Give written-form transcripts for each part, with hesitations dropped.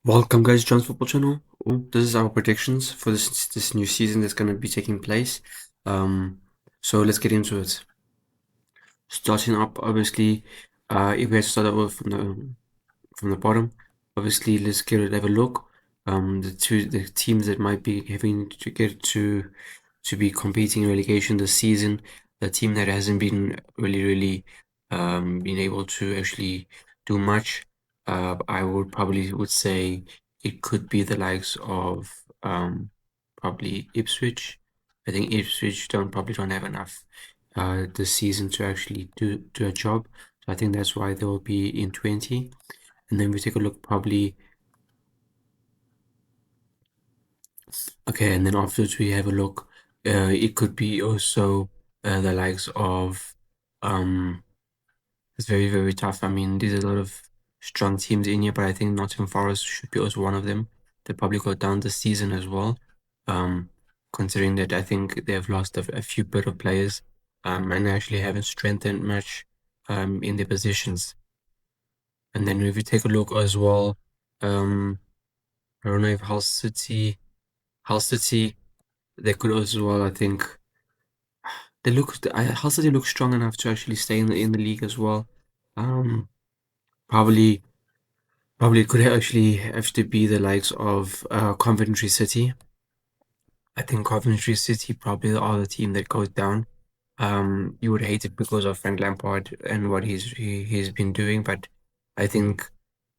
Welcome, guys, to John's Football Channel. This is our predictions for this new season that's going to be taking place. So let's get into it. Starting up, obviously, if we had to start over from the bottom, obviously, let's have a look. The teams that might be having to get to be competing in relegation this season, the team that hasn't been really been able to actually do much. I would say it could be the likes of probably Ipswich. I think Ipswich probably don't have enough this season to actually do a job. So I think that's why they will be in 20. And then we take a look probably. Okay, and then afterwards we have a look. It could be also the likes of um it's very tough. I mean, there's a lot of strong teams in here, but I think Nottingham Forest should be also one of them. They probably go down this season as well. Um, considering that I think they have lost a few bit of players, and actually haven't strengthened much in their positions. And then if you take a look as well, um, I don't know if Hull City, they could as well. I think Hull City look strong enough to actually stay in the league as well. Um, probably. Probably could actually have to be the likes of Coventry City. I think Coventry City probably are the team that goes down. You would hate it because of Frank Lampard and what he's been doing, but I think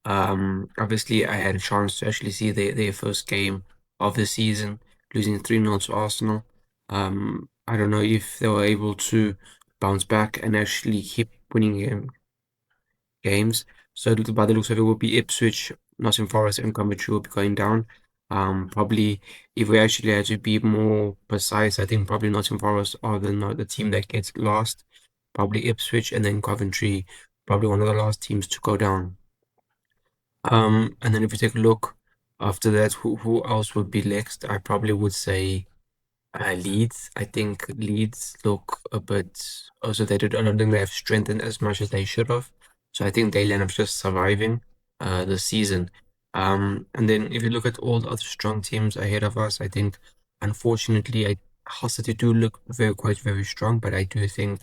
obviously I had a chance to actually see their first game of the season, losing 3-0 to Arsenal. I don't know if they were able to bounce back and actually keep winning games. So by the looks of it, will be Ipswich, Nottingham Forest, and Coventry will be going down. Probably if we actually had to be more precise, I think probably Nottingham Forest are the team that gets lost. Probably Ipswich and then Coventry, probably one of the last teams to go down. And then if you take a look after that, who else would be next? I probably would say Leeds. I think Leeds look a bit also I don't think they have strengthened as much as they should have. So I think they'll end up just surviving the season. And then if you look at all the other strong teams ahead of us, I think unfortunately Hull City do look quite very strong, but I do think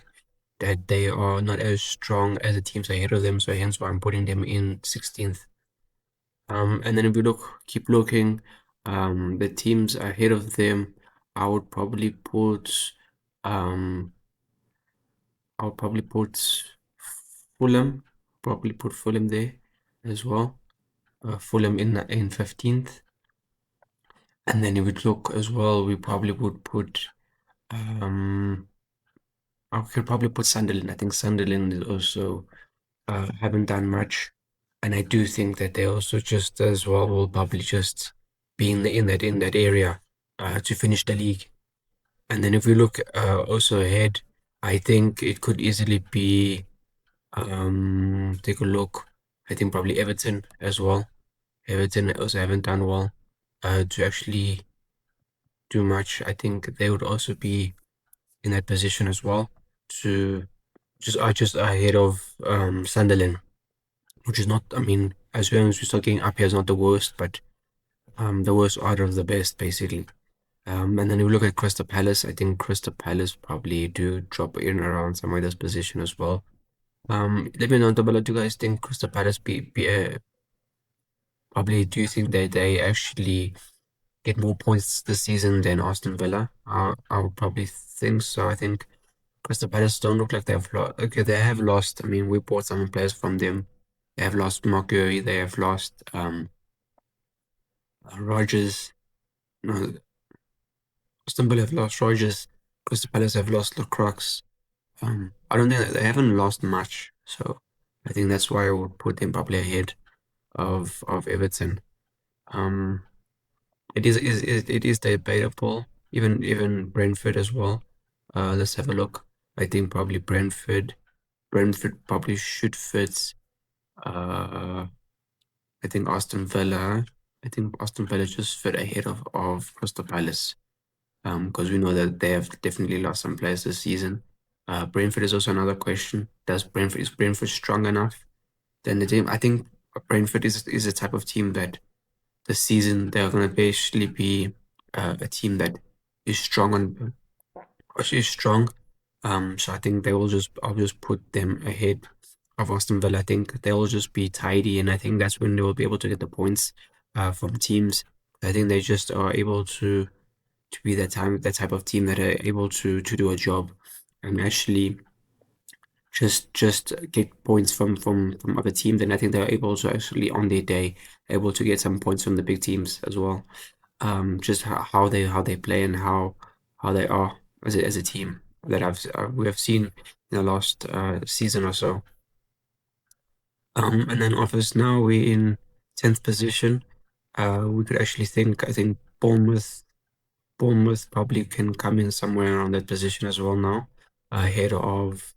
that they are not as strong as the teams ahead of them, so hence why I'm putting them in 16th. And then if you keep looking, the teams ahead of them, I would probably put, um, I would probably put Fulham, probably put Fulham there as well. Fulham in 15th. And then if we look as well, we probably would put, um, I could probably put Sunderland. I think Sunderland is also haven't done much, and I do think that they also just as well will probably just be in that area to finish the league. And then if we look also ahead, I think it could easily be take a look. I think probably Everton as well. Everton also haven't done well to actually do much. I think they would also be in that position as well to just ahead of Sunderland, which is not, I mean, as long as we start getting up here, is not the worst, but the worst out of the best, basically. And then if we look at Crystal Palace, I think Crystal Palace probably do drop in around somewhere this position as well. Let me know down below. Do you guys think Crystal Palace probably do you think that they actually get more points this season than Aston Villa? I would probably think so. I think Crystal Palace don't look like they've lost. Okay, they have lost. I mean, we bought some players from them. They have lost Mark Gurry. They have lost Rogers. No, Aston Villa have lost Rogers. Crystal Palace have lost Lacroix. I don't think that they haven't lost much, so I think that's why I would put them probably ahead of Everton. Um, it is debatable. Even Brentford as well. Let's have a look. I think probably Brentford probably should fit. Uh, I think Aston Villa. I think Aston Villa just fit ahead of Crystal Palace. Because we know that they have definitely lost some players this season. Brentford is also another question. Is Brentford strong enough? Then the team, I think Brentford is a type of team that the season they're going to basically be a team that is strong on is strong. So I think I'll just put them ahead of Aston Villa. I think they'll just be tidy, and I think that's when they will be able to get the points from teams. I think they just are able to be that type of team that are able to do a job and actually just get points from other teams. And I think they're able to actually on their day able to get some points from the big teams as well. Just how they play and how they are as a team that we have seen in the last season or so. And then office now we're in 10th position. We could actually I think Bournemouth probably can come in somewhere around that position as well now, ahead of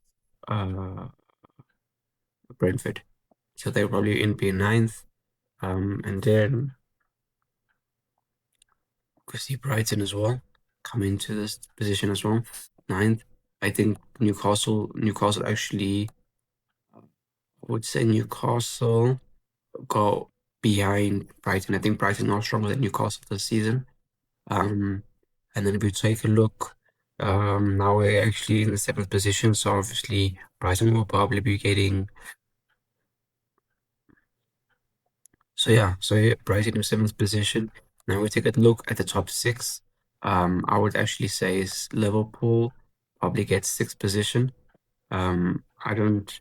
uh Brentford. So they're probably in be ninth. And then could see Brighton as well come into this position as well. Ninth. I think Newcastle actually, I would say Newcastle got behind Brighton. I think Brighton are stronger than Newcastle this season. Um, and then if you take a look, now we're actually in the seventh position. So obviously Brighton will probably be getting. So yeah, Brighton in seventh position. Now we take a look at the top six. I would actually say is Liverpool probably gets sixth position. I don't.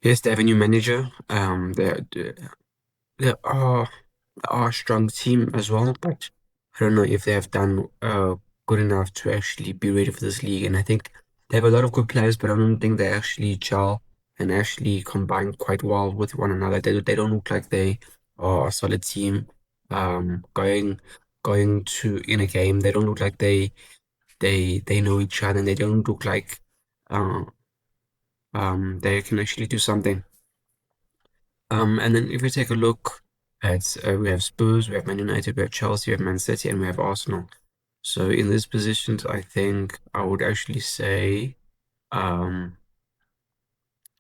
Yes, they have a new manager. They are a strong team as well, but I don't know if they have done good enough to actually be ready for this league. And I think they have a lot of good players, but I don't think they actually gel and actually combine quite well with one another. They don't look like they are a solid team. Going to in a game, they don't look like they know each other, and they don't look like uh, they can actually do something. And then if we take a look at, we have Spurs, we have Man United, we have Chelsea, we have Man City, and we have Arsenal. So in these positions, I think I would actually say, um,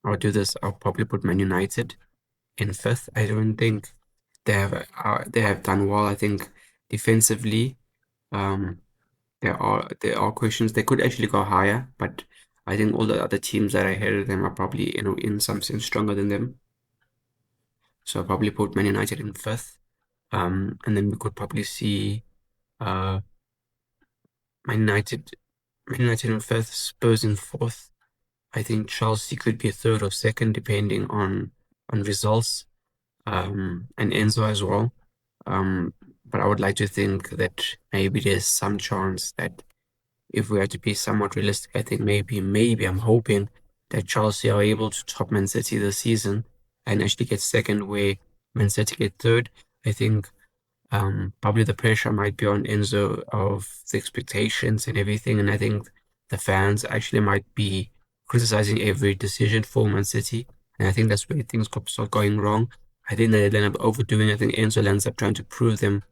I'll do this. I'll probably put Man United in fifth. I don't think they have done well. I think defensively, um, there are questions. They could actually go higher, but I think all the other teams that are ahead of them are probably, in some sense stronger than them. So I'll probably put Man United in fifth. And then we could probably see uh, Man United, Man United in fifth, Spurs in fourth. I think Chelsea could be third or second, depending on results, and Enzo as well. Um, but I would like to think that maybe there's some chance that if we are to be somewhat realistic, I think maybe I'm hoping that Chelsea are able to top Man City this season and actually get second, where Man City get third. I think. Probably the pressure might be on Enzo of the expectations and everything, and I think the fans actually might be criticizing every decision for Man City, and I think that's where things could start going wrong. I think they end up overdoing it. I think Enzo ends up trying to prove them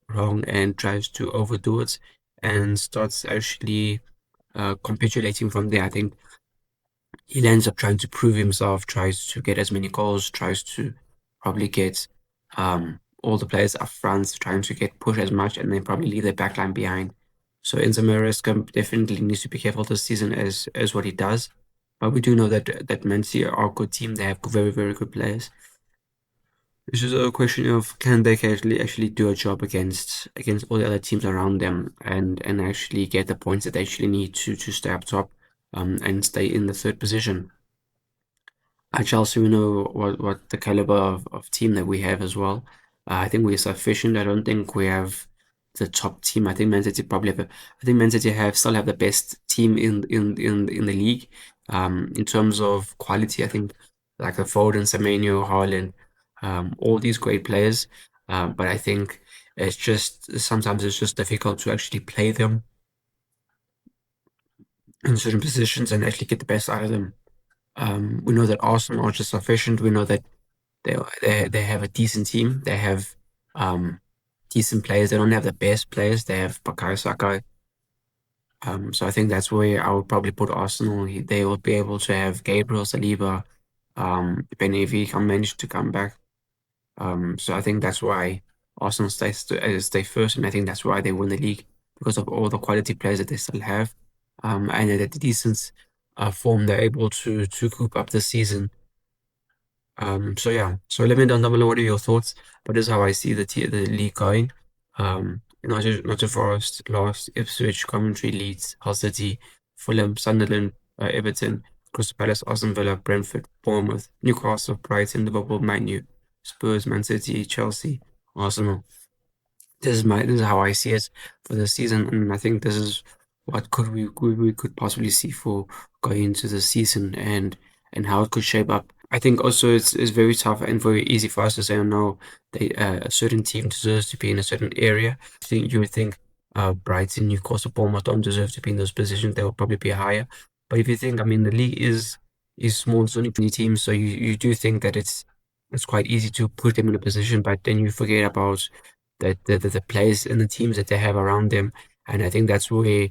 wrong and tries to overdo it and starts actually capitulating from there. I think he ends up trying to prove himself, tries to get as many goals, tries to probably get all the players up front, trying to get push as much, and then probably leave their backline behind. So Enzo Maresca definitely needs to be careful this season as what he does. But we do know that Man City are a good team. They have very good players. It's just a question of can they actually do a job against all the other teams around them and actually get the points that they actually need to stay up top and stay in the third position. At Chelsea, we know what the caliber of team that we have as well. I think we're sufficient. I don't think we have the top team. I think Man City probably have. I think Man City still have the best team in the league. In terms of quality, I think like the Foden, Semenyo, Haaland, all these great players. But I think sometimes it's just difficult to actually play them in certain positions and actually get the best out of them. We know that Arsenal are just sufficient. We know that they have a decent team. They have decent players. They don't have the best players. They have Bukayo Saka. So I think that's where I would probably put Arsenal. They will be able to have Gabriel Saliba, depending if he can manage to come back. So I think that's why. Arsenal stay first, and I think that's why they win the league because of all the quality players that they still have, and at the decent form they're able to coop up this season. So yeah, so let me know down below what are your thoughts, but this is how I see the league going. Nottingham Forest lost, Ipswich, Coventry, Leeds, Hull City, Fulham, Sunderland, Everton, Crystal Palace, Aston Villa, Brentford, Bournemouth, Newcastle, Brighton, Liverpool, Man U, Spurs, Man City, Chelsea, Arsenal. This is how I see it for the season, and I think this is what we could possibly see for going into the season and how it could shape up. I think also it's very tough and very easy for us to say, oh no, a certain team deserves to be in a certain area. You would think Brighton, Newcastle, Bournemouth don't deserve to be in those positions. They will probably be higher. But if you think, I mean, the league is small. It's only 20 teams, so you do think that it's quite easy to put them in a position, but then you forget about the players and the teams that they have around them. And I think that's where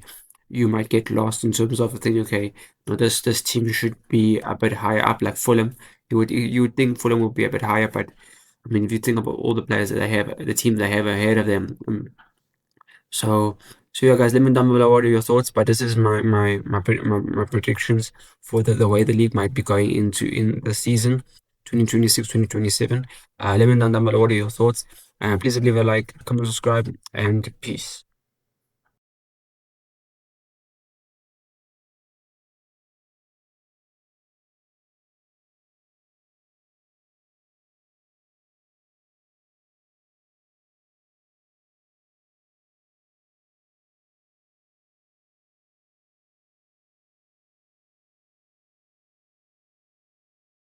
you might get lost in terms of thinking, okay, no, this team should be a bit higher up, like Fulham. You would think Fulham would be a bit higher, but I mean, if you think about all the players that they have, the team they have ahead of them, so so yeah, guys, let me down below what are your thoughts. But this is my predictions for the way the league might be going into in the season 2026 2027. Let me know down below what are your thoughts. Please leave a like, comment, subscribe, and peace.